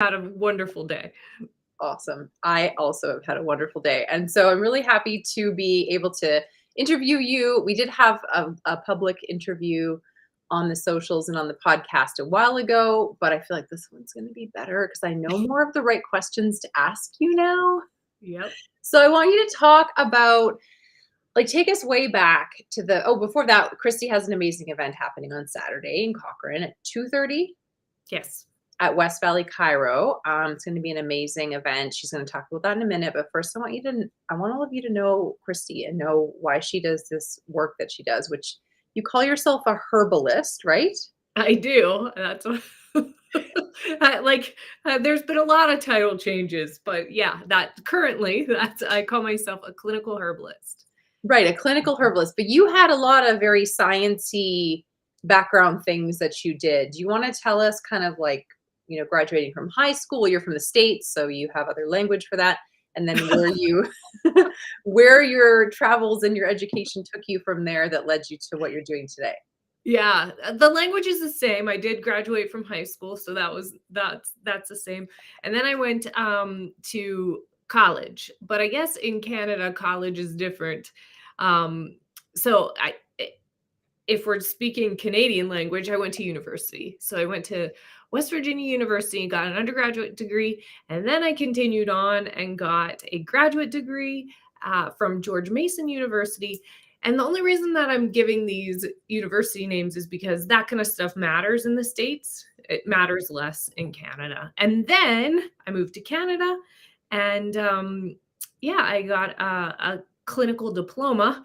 had a wonderful day. Awesome. I also have had a wonderful day. And so I'm really happy to be able to interview you. We did have a public interview on the socials and on the podcast a while ago, but I feel like this one's going to be better because I know more of the right questions to ask you now. Yep. So I want you to talk about, like, take us way back to before that, Kristy has an amazing event happening on Saturday in Cochrane at 2:30. Yes. At West Valley Cairo. It's going to be an amazing event. She's going to talk about that in a minute. But first, I want all of you to know Kristy and know why she does this work that she does, which you call yourself a herbalist, right? I do. That's what there's been a lot of title changes, but yeah, I call myself a clinical herbalist. Right, a clinical herbalist. But you had a lot of very sciencey background things that you did. Do you want to tell us kind of like, graduating from high school, you're from the States, so you have other language for that. And then where your travels and your education took you from there that led you to what you're doing today. Yeah, the language is the same. I did graduate from high school, so that's the same. And then I went to college, but I guess in Canada, college is different. So if we're speaking Canadian language, I went to university. So I went to West Virginia University and got an undergraduate degree. And then I continued on and got a graduate degree from George Mason University. And the only reason that I'm giving these university names is because that kind of stuff matters in the States. It matters less in Canada. And then I moved to Canada and I got a clinical diploma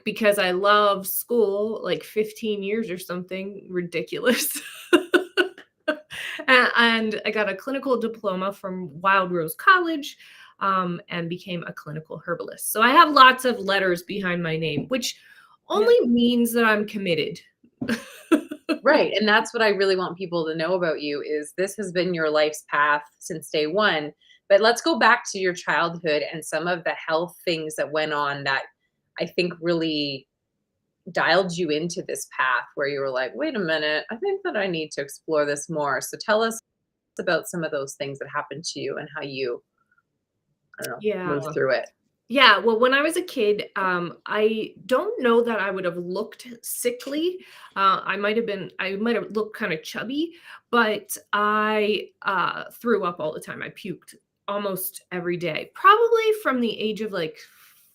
because I love school, like 15 years or something ridiculous. And I got a clinical diploma from Wild Rose College and became a clinical herbalist. So I have lots of letters behind my name, which only means that I'm committed. Right. And that's what I really want people to know about you is this has been your life's path since day one. But let's go back to your childhood and some of the health things that went on that I think really dialed you into this path where you were like, wait a minute, I think that I need to explore this more. So tell us about some of those things that happened to you and how you, moved through it. Yeah, well, when I was a kid, I don't know that I would have looked sickly. I might have looked kind of chubby, but I threw up all the time. I puked almost every day, probably from the age of like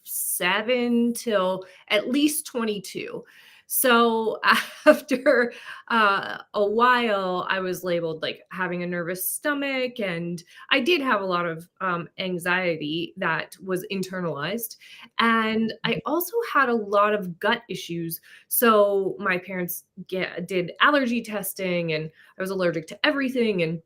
7 till at least 22. So after a while, I was labeled like having a nervous stomach, and I did have a lot of anxiety that was internalized. And I also had a lot of gut issues. So my parents did allergy testing, and I was allergic to everything.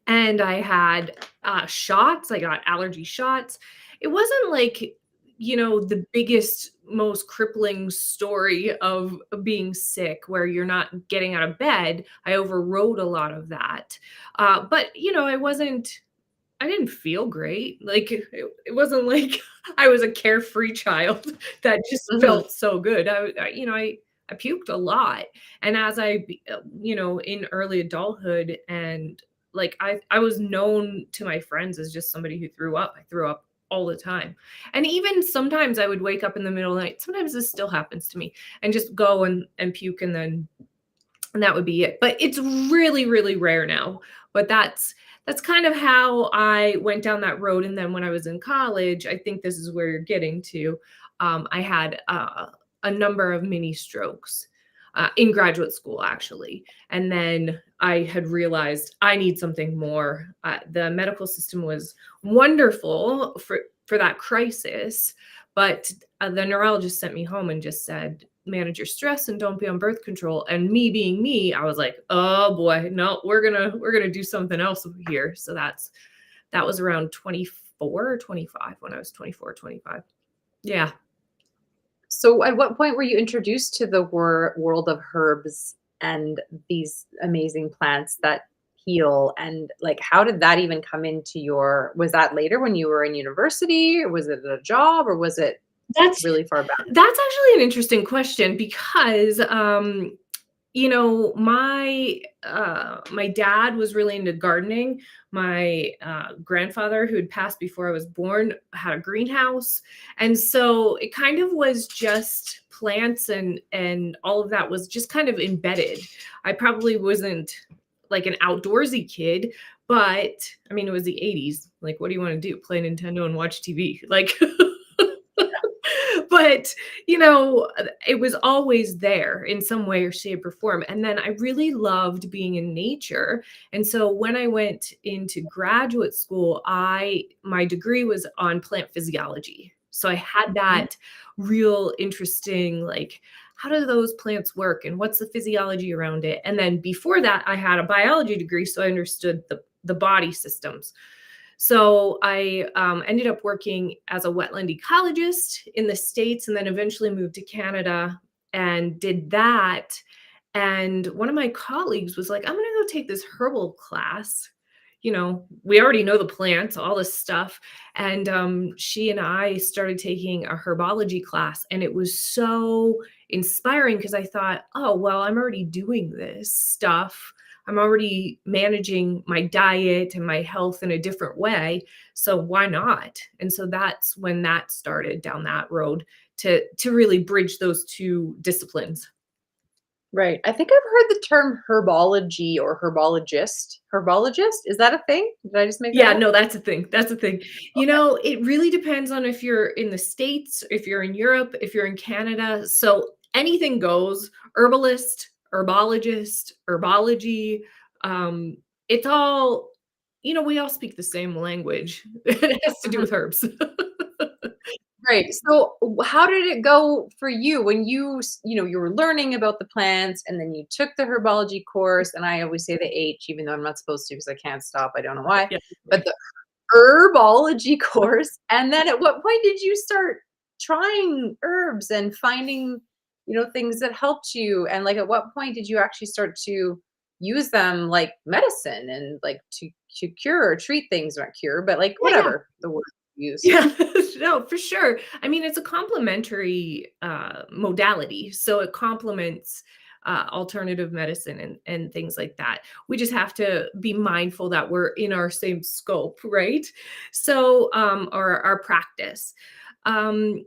And I had shots. I got allergy shots. It wasn't like, the biggest, most crippling story of being sick where you're not getting out of bed. I overrode a lot of that. But, I didn't feel great. Like it wasn't like I was a carefree child that just felt so good. I puked a lot. And as in early adulthood and like I was known to my friends as just somebody who threw up. I threw up all the time. And even sometimes I would wake up in the middle of the night. Sometimes this still happens to me and just go and puke and that would be it. But it's really, really rare now. But that's kind of how I went down that road. And then when I was in college, I think this is where you're getting to. I had a number of mini strokes in graduate school, actually. And then I had realized I need something more. The medical system was wonderful for that crisis, but the neurologist sent me home and just said, manage your stress and don't be on birth control. And me being me, I was like, oh boy, no, we're gonna do something else here. So that was around 24 or 25 when I was 24, 25. Yeah. So at what point were you introduced to the world of herbs and these amazing plants that heal? And like, how did that even come into was that later when you were in university, or was it a job, or was it That's really far back? That's actually an interesting question because My dad was really into gardening. My grandfather, who had passed before I was born, had a greenhouse, and so it kind of was just plants, and all of that was just kind of embedded. I probably wasn't like an outdoorsy kid, but I mean, it was the 80s. Like, what do you want to do? Play Nintendo and watch TV? Like, but it was always there in some way or shape or form. And then I really loved being in nature. And so when I went into graduate school, I my degree was on plant physiology. So I had Mhm. that real interesting, like, how do those plants work and what's the physiology around it? And then before that, I had a biology degree, so I understood the body systems. So I ended up working as a wetland ecologist in the States, and then eventually moved to Canada and did that. And one of my colleagues was like, I'm going to go take this herbal class. We already know the plants, all this stuff. And she and I started taking a herbology class, and it was so inspiring because I thought, oh, well, I'm already doing this stuff. I'm already managing my diet and my health in a different way. So why not? And so that's when that started down that road to really bridge those two disciplines. Right. I think I've heard the term herbology or herbologist. Herbologist? Is that a thing? Did I just make that Yeah, up? no, that's a thing. That's a thing. It really depends on if you're in the States, if you're in Europe, if you're in Canada. So anything goes. Herbalist, herbologist, herbology. Um, it's all, we all speak the same language. It has to do Mhm. with herbs. Right. So, how did it go for you when you were learning about the plants and then you took the herbology course? And I always say the H, even though I'm not supposed to because I can't stop. I don't know why. Yeah. But the herbology course. And then at what point did you start trying herbs and finding, things that helped you? And like, at what point did you actually start to use them like medicine and like to cure or treat things, not cure, but like Yeah, whatever the word you use. yeah. No, for sure. I mean, it's a complementary modality, so it complements alternative medicine and things like that. We just have to be mindful that we're in our same scope, right? So, our practice. Um,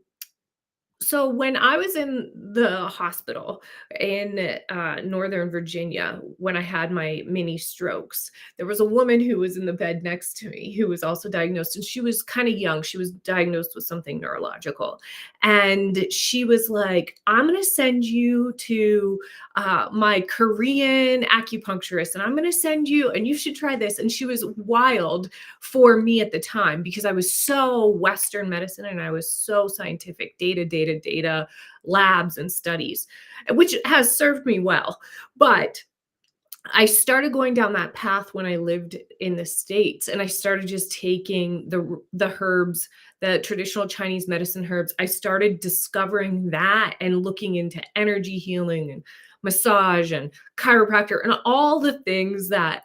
so when I was in the hospital in Northern Virginia, when I had my mini strokes, there was a woman who was in the bed next to me who was also diagnosed, and she was kind of young. She was diagnosed with something neurological, and she was like, "I'm going to send you to my Korean acupuncturist, and I'm going to send you, and you should try this." And she was wild for me at the time because I was so Western medicine and I was so scientific, data, labs and studies, which has served me well. But I started going down that path when I lived in the States, and I started just taking the herbs, the traditional Chinese medicine herbs. I started discovering that and looking into energy healing and massage and chiropractor and all the things that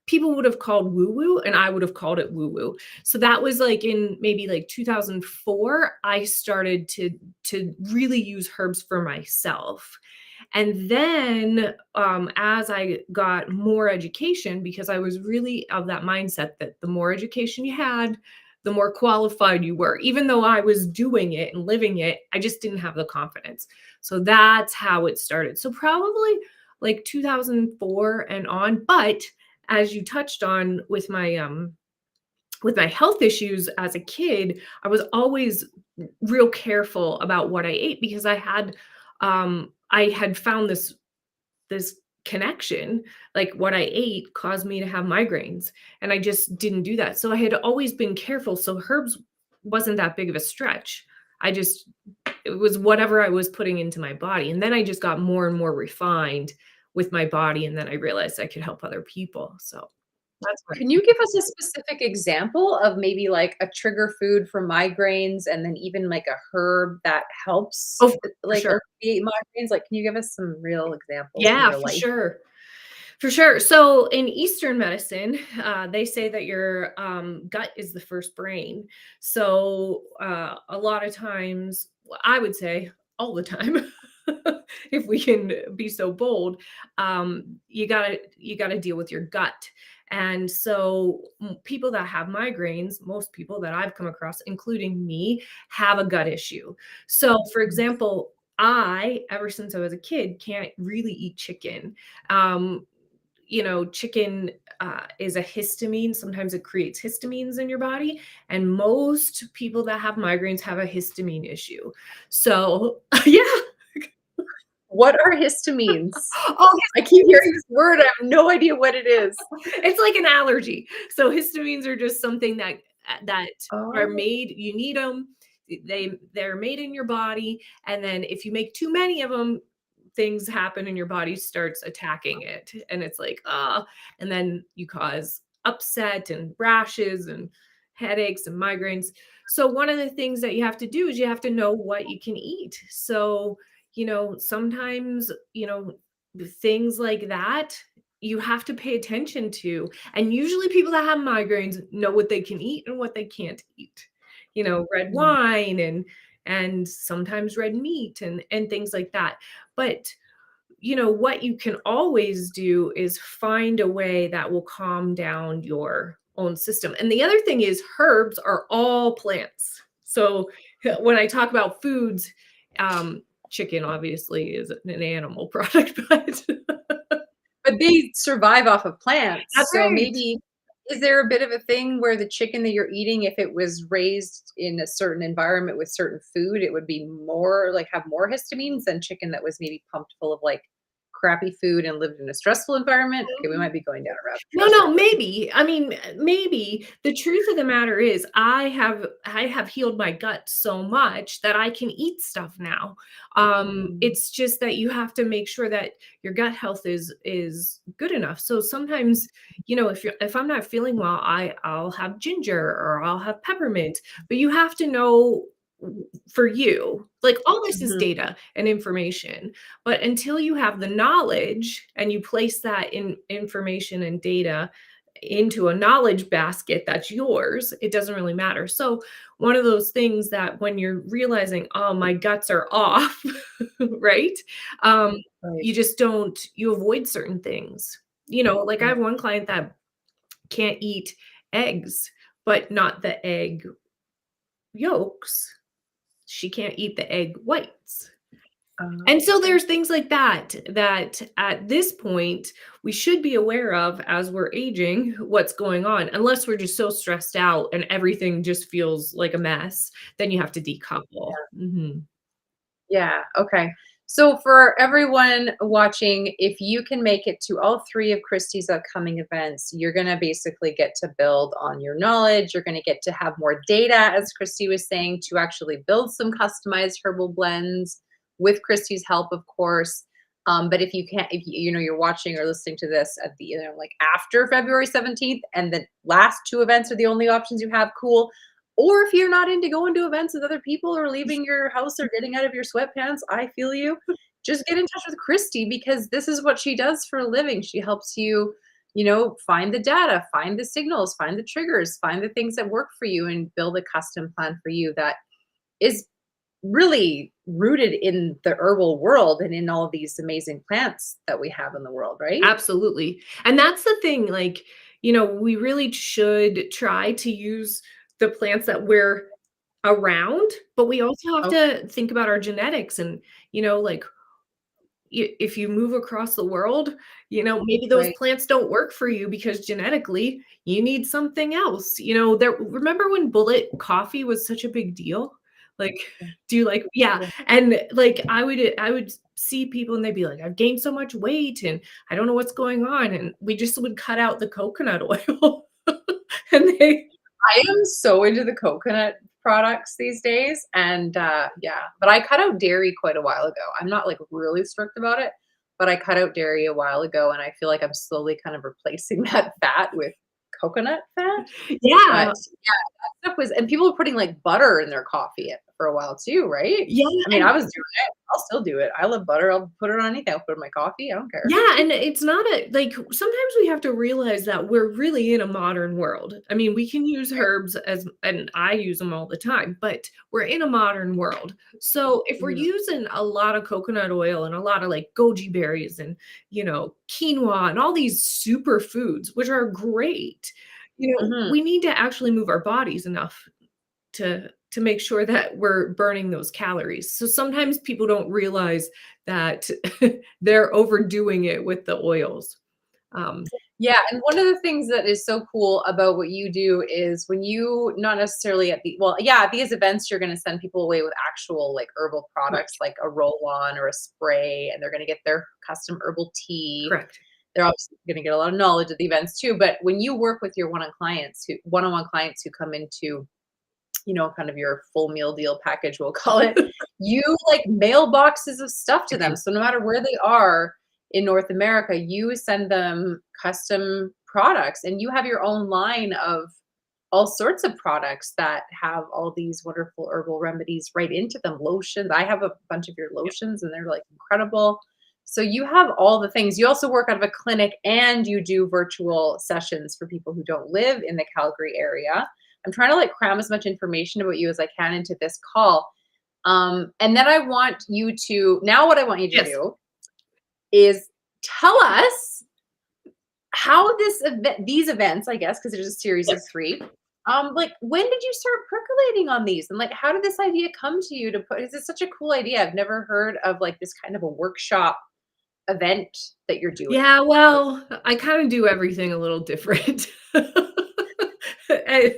people would have called woo woo and I would have called it woo woo. So that was like in maybe like 2004 I started to really use herbs for myself. And then, as I got more education, because I was really of that mindset that the more education you had, the more qualified you were. Even though I was doing it and living it, I just didn't have the confidence. So that's how it started. So probably like 2004 and on. But as you touched on with my health issues as a kid, I was always real careful about what I ate because I had found this connection, like what I ate caused me to have migraines, and I just didn't do that. So I had always been careful. So herbs wasn't that big of a stretch. I just it was whatever I was putting into my body. And then I just got more and more refined with my body. And then I realized I could help other people. So that's what. Can you give us a specific example of maybe like a trigger food for migraines and then even like a herb that helps Oh, for like sure. alleviate migraines? Like, can you give us some real examples from Yeah, your for life? sure. For sure. So in Eastern medicine, they say that your gut is the first brain. So a lot of times, I would say all the time, if we can be so bold, you gotta deal with your gut. And so people that have migraines, most people that I've come across, including me, have a gut issue. So, for example, I, ever since I was a kid, can't really eat chicken. Um, chicken is a histamine. Sometimes it creates histamines in your body. And most people that have migraines have a histamine issue. So, yeah. What are histamines? Oh, I keep hearing this word. I have no idea what it is. it's like an allergy. So histamines are just something that are Oh. made. You need them. They're made in your body, and then if you make too many of them, things happen and your body starts attacking it, and it's like and then you cause upset and rashes and headaches and migraines. So one of the things that you have to do is you have to know what you can eat. So sometimes things like that you have to pay attention to. And usually people that have migraines know what they can eat and what they can't eat. Red Mm, wine and sometimes red meat and things like that. But what you can always do is find a way that will calm down your own system. And the other thing is herbs are all plants. So when I talk about foods, chicken obviously is an animal product, but but they survive off of plants, that's so right. maybe is there a bit of a thing where the chicken that you're eating, if it was raised in a certain environment with certain food, it would be more like, have more histamines than chicken that was maybe pumped full of, like, crappy food and lived in a stressful environment? Okay, we might be going down a rabbit No, trail no, here. maybe. I mean, maybe. The truth of the matter is I have healed my gut so much that I can eat stuff now. Mm, It's just that you have to make sure that your gut health is good enough. So sometimes, if I'm not feeling well, I'll have ginger or I'll have peppermint, but you have to know for you. Like all this is mhm, data and information. But until you have the knowledge and you place that in information and data into a knowledge basket that's yours, it doesn't really matter. So, one of those things that when you're realizing, oh, my guts are off, right? Um, right. you just you avoid certain things. Like I Mm, have one client that can't eat eggs, but not the egg yolks. She can't eat the egg whites. And so okay. there's things like that at this point, we should be aware of as we're aging what's going on, unless we're just so stressed out and everything just feels like a mess, then you have to decouple. Mhm. Yeah, okay. So for everyone watching, if you can make it to all 3 of Kristy's upcoming events, you're gonna basically get to build on your knowledge, you're gonna get to have more data, as Kristy was saying, to actually build some customized herbal blends with Kristy's help, of course. But if you can't, if you're watching or listening to this at the, like after February 17th, and the last 2 events are the only options you have, cool. Or if you're not into going to events with other people or leaving your house or getting out of your sweatpants, I feel you. Just get in touch with Kristy because this is what she does for a living. She helps you, find the data, find the signals, find the triggers, find the things that work for you, and build a custom plan for you that is really rooted in the herbal world and in all of these amazing plants that we have in the world, right? Absolutely. And that's the thing, like, we really should try to use the plants that we're around, but we also have Okay, to think about our genetics and, like if you move across the world, maybe those right. plants don't work for you because genetically you need something else. There remember when bullet coffee was such a big deal? Like, Yeah, do you like yeah, yeah. and like I would see people and they'd be like, I've gained so much weight and I don't know what's going on. And we just would cut out the coconut oil. And they I am so into the coconut products these days, and, yeah, but I cut out dairy quite a while ago. I'm not, like, really strict about it, but I cut out dairy a while ago, and I feel like I'm slowly kind of replacing that fat with coconut fat, but, yeah. yeah, that stuff was, and people were putting, like, butter in their coffee at for a while too, right? Yeah, I mean, I was doing it. I'll still do it. I love butter. I'll put it on anything. I'll put it in my coffee. I don't care. yeah, and it's not a like, sometimes we have to realize that we're really in a modern world. I mean, we can use Right. herbs as and I use them all the time, but we're in a modern world. So, if we're Mhm. using a lot of coconut oil and a lot of, like, goji berries and, quinoa and all these superfoods, which are great, Mhm. we need to actually move our bodies enough to make sure that we're burning those calories. So sometimes people don't realize that they're overdoing it with the oils. Um, Yeah, and one of the things that is so cool about what you do is when you not necessarily at the well, yeah, at these events, you're gonna send people away with actual, like, herbal products, Correct, like a roll-on or a spray, and they're gonna get their custom herbal tea. correct. They're obviously gonna get a lot of knowledge at the events too, but when you work with your one-on-one clients who come into, kind of your full meal deal package, we'll call it, you, like, mail boxes of stuff I to them, do. so no matter where they are in North America, you send them custom products, and you have your own line of all sorts of products that have all these wonderful herbal remedies right into them. Lotions. I have a bunch of your Yeah. lotions and they're like incredible. So you have all the things. You also work out of a clinic and you do virtual sessions for people who don't live in the Calgary area. I'm trying to like cram as much information about you as I can into this call. And then I want you to now what I want you to Yes. do is tell us how these events, I guess, because there's a series of Yes. 3, like, when did you start percolating on these? And, like, how did this idea come to you to put is this such a cool idea? I've never heard of, like, this kind of a workshop event that you're doing. Yeah, well, I kinda do everything a little different.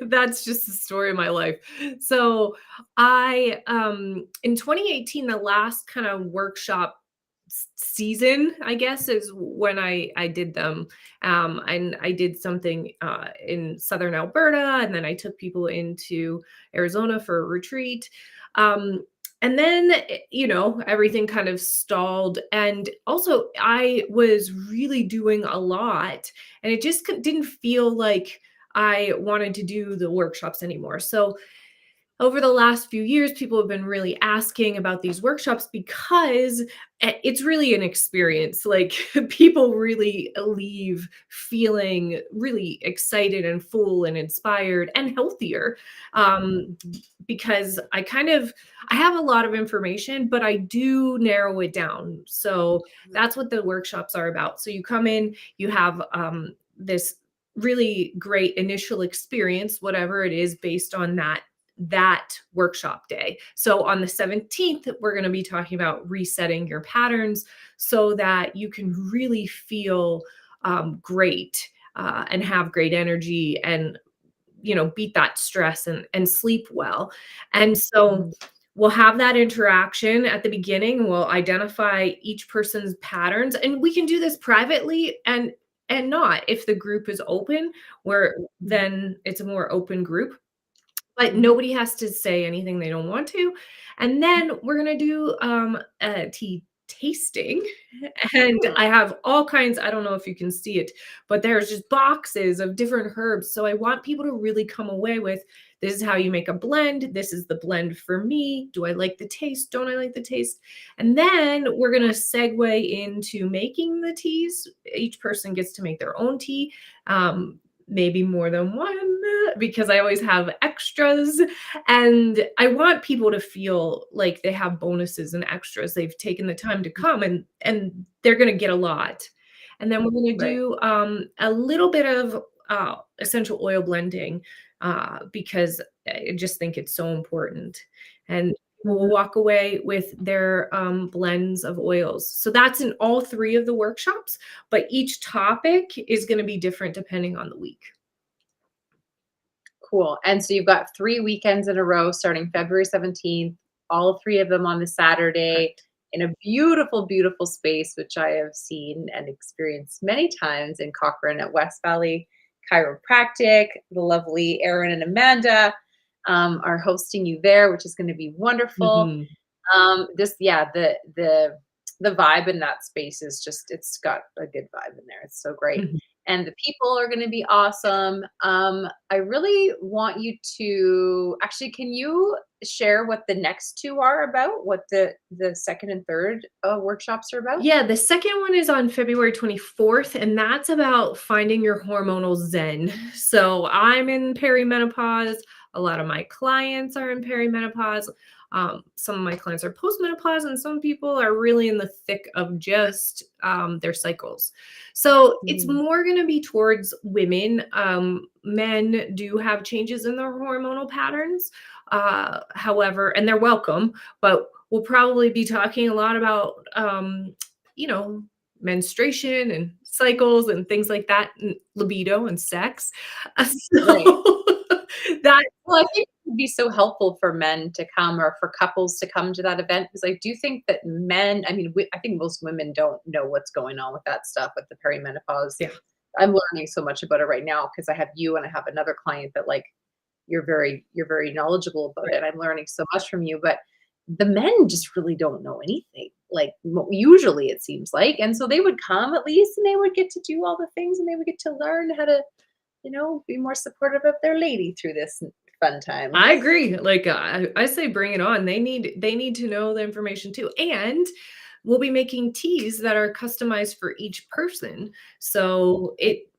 That's just the story of my life. So, in 2018, the last kind of workshop season, I guess, is when I did them. And I did something in southern Alberta, and then I took people into Arizona for a retreat. Um, and then, everything kind of stalled. And also, I was really doing a lot, and it just didn't feel like I wanted to do the workshops anymore. So, over the last few years, people have been really asking about these workshops because it's really an experience. Like, people really leave feeling really excited and full and inspired and healthier. Um, because I have a lot of information, but I do narrow it down. So that's what the workshops are about. So you come in, you have this really great initial experience, whatever it is, based on that workshop day. So on the 17th, we're going to be talking about resetting your patterns so that you can really feel great and have great energy and beat that stress and sleep well. And so Mhm. we'll have that interaction at the beginning. We'll identify each person's patterns, and we can do this privately and not if the group is open, where Mhm. then it's a more open group, but Mhm. nobody has to say anything they don't want to. And then we're gonna do a tea tasting. And Hmm. I have all kinds, I don't know if you can see it, but there's just boxes of different herbs. So I want people to really come away with, this is how you make a blend. This is the blend for me. Do I like the taste? Don't I like the taste? And then we're gonna segue into making the teas. Each person gets to make their own tea. Maybe more than one, because I always have extras. And I want people to feel like they have bonuses and extras. They've taken the time to come, and they're going to get a lot. And then we're going to Right. do a little bit of essential oil blending because I just think it's so important. And people will Mhm. walk away with their blends of oils. So that's in all 3 of the workshops, but each topic is going to be different depending on the week. Cool. And so you've got 3 weekends in a row starting February 17th, all 3 of them on the Saturday Correct. in a beautiful, beautiful space, which I have seen and experienced many times in Cochrane at West Valley Chiropractic. The lovely Erin and Amanda are hosting you there, which is going to be wonderful. Mhm. This, yeah, the vibe in that space is just it's got a good vibe in there. It's so great. Mhm. And the people are going to be awesome. I really want you to actually, can you? share what the next two are about? What the second and third workshops are about? Yeah, the second one is on February 24th, and that's about finding your hormonal zen. So I'm in perimenopause. A lot of my clients are in perimenopause. Some of my clients are postmenopause, and some people are really in the thick of just their cycles. So it's Mhm. more going to be towards women. Men do have changes in their hormonal patterns. However, and they're welcome, but we'll probably be talking a lot about you know, menstruation and cycles and things like that, and libido and sex. Right. So that Well, I think it would be so helpful for men to come or for couples to come to that event because I do think that men, I mean, I think most women don't know what's going on with that stuff with the perimenopause. yeah, I'm learning so much about it right now because I have you and I have another client that like you're very knowledgeable about right. it. I'm learning so much from you, but the men just really don't know anything. Like usually it seems like, and so they would come at least, and they would get to do all the things, and they would get to learn how to, be more supportive of their lady through this fun time. I agree. Like I say bring it on. They need to know the information too. And we'll be making teas that are customized for each person. So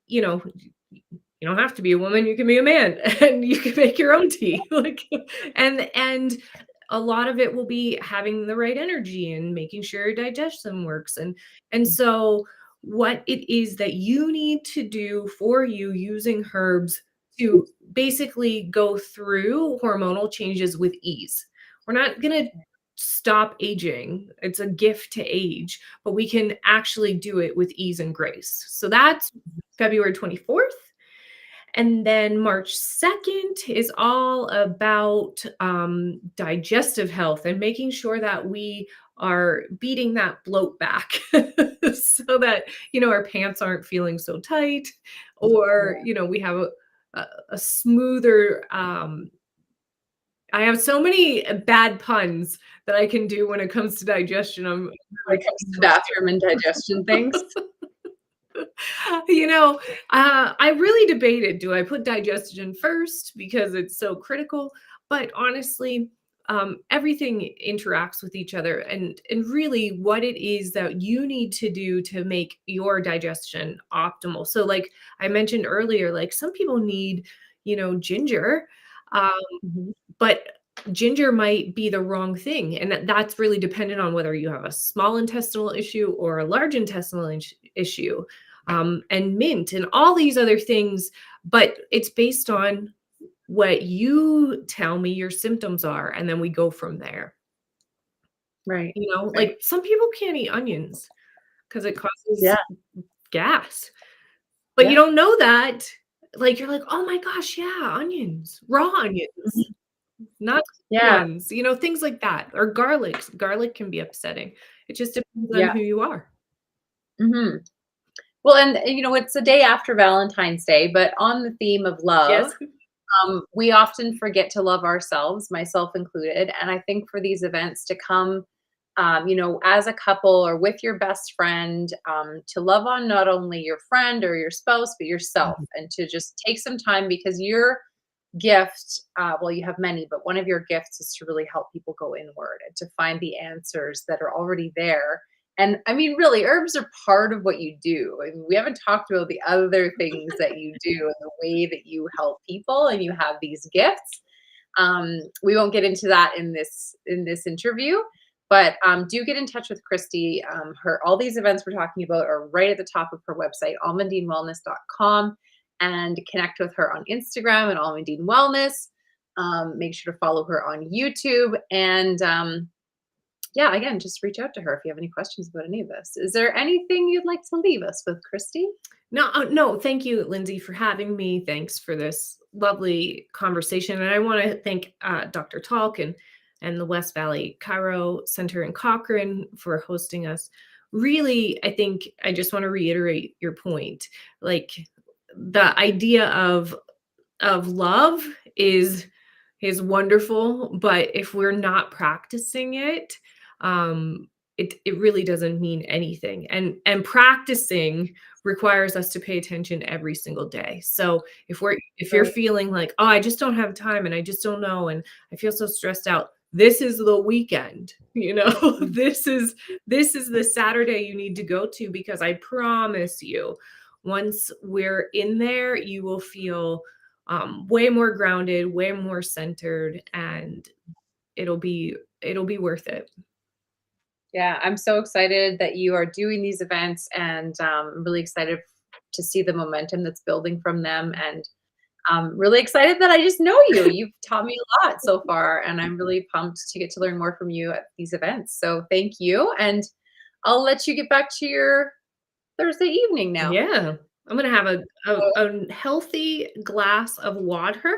you don't have to be a woman, you can be a man and you can make your own tea. Like and a lot of it will be having the right energy and making sure your digestion works. And so what it is that you need to do for you using herbs to basically go through hormonal changes with ease. We're not going to stop aging. It's a gift to age, but we can actually do it with ease and grace. So that's February 24th. And then March 2nd is all about digestive health and making sure that we are beating that bloat back so that, our pants aren't feeling so tight or, Yeah. we have a smoother, I have so many bad puns that I can do when it comes to digestion. I'm When really it comes to bathroom and digestion things. You know, I really debated, do I put digestion first because it's so critical? But honestly, everything interacts with each other, and really, what it is that you need to do to make your digestion optimal. So, like I mentioned earlier, like some people need, ginger, um, Mhm. but ginger might be the wrong thing, and that's really dependent on whether you have a small intestinal issue or a large intestinal issue, and mint and all these other things. But it's based on what you tell me your symptoms are, and then we go from there. Right, right. Like some people can't eat onions because it Yeah, causes gas, but you yeah, don't know that. Like you're like, oh my gosh, yeah, onions, raw onions. mhm, Not yeah, ones, things like that, or garlic. Garlic can be upsetting. It just depends on yeah, who you are. mhm. Well, and, it's the day after Valentine's Day, but on the theme of love, Yes. we often forget to love ourselves, myself included. And I think for these events to come, as a couple or with your best friend, to love on not only your friend or your spouse, but yourself, Mhm. and to just take some time because your gift, well, you have many, but one of your gifts is to really help people go inward and to find the answers that are already there. And I mean, really, herbs are part of what you do. I mean, we haven't talked about the other things that you do and the way that you help people and you have these gifts. We won't get into that in this interview, but do get in touch with Kristy. Her all these events we're talking about are right at the top of her website, almondinewellness.com, and connect with her on Instagram at Almondine Wellness. Make sure to follow her on YouTube, and yeah, again, just reach out to her if you have any questions about any of this. Is there anything you'd like to leave us with, Kristy? No, no, thank you, Lindsay, for having me. Thanks for this lovely conversation. And I want to thank Dr. Talk and the West Valley Chiro Center in Cochrane for hosting us. Really, I think I just want to reiterate your point. Like the idea of love is wonderful, but if we're not practicing it, um, it really doesn't mean anything. And practicing requires us to pay attention every single day. So if you're Right. feeling like, oh, I just don't have time and I just don't know and I feel so stressed out, this is the weekend. Mm. This is the Saturday you need to go to, because I promise you, once we're in there, you will feel way more grounded, way more centered, and it'll be worth it. Yeah, I'm so excited that you are doing these events, and I'm really excited to see the momentum that's building from them. And I'm really excited that I just know you. You've taught me a lot so far, and I'm really pumped to get to learn more from you at these events. So thank you. And I'll let you get back to your Thursday evening now. Yeah. I'm gonna have a healthy glass of water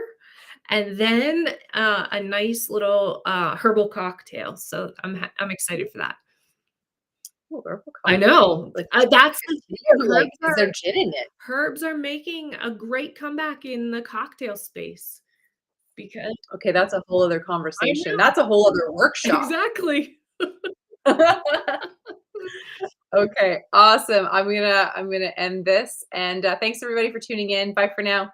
and then, a nice little, herbal cocktail, so I'm excited for that. Oh, herbal I cocktail. know. Like, That's the thing, like, is there gin in it? herbs are making a great comeback in the cocktail space because Okay, that's a whole other I conversation. know. That's a whole other workshop. Exactly. Okay, awesome. I'm gonna end this, and thanks everybody for tuning in. Bye for now.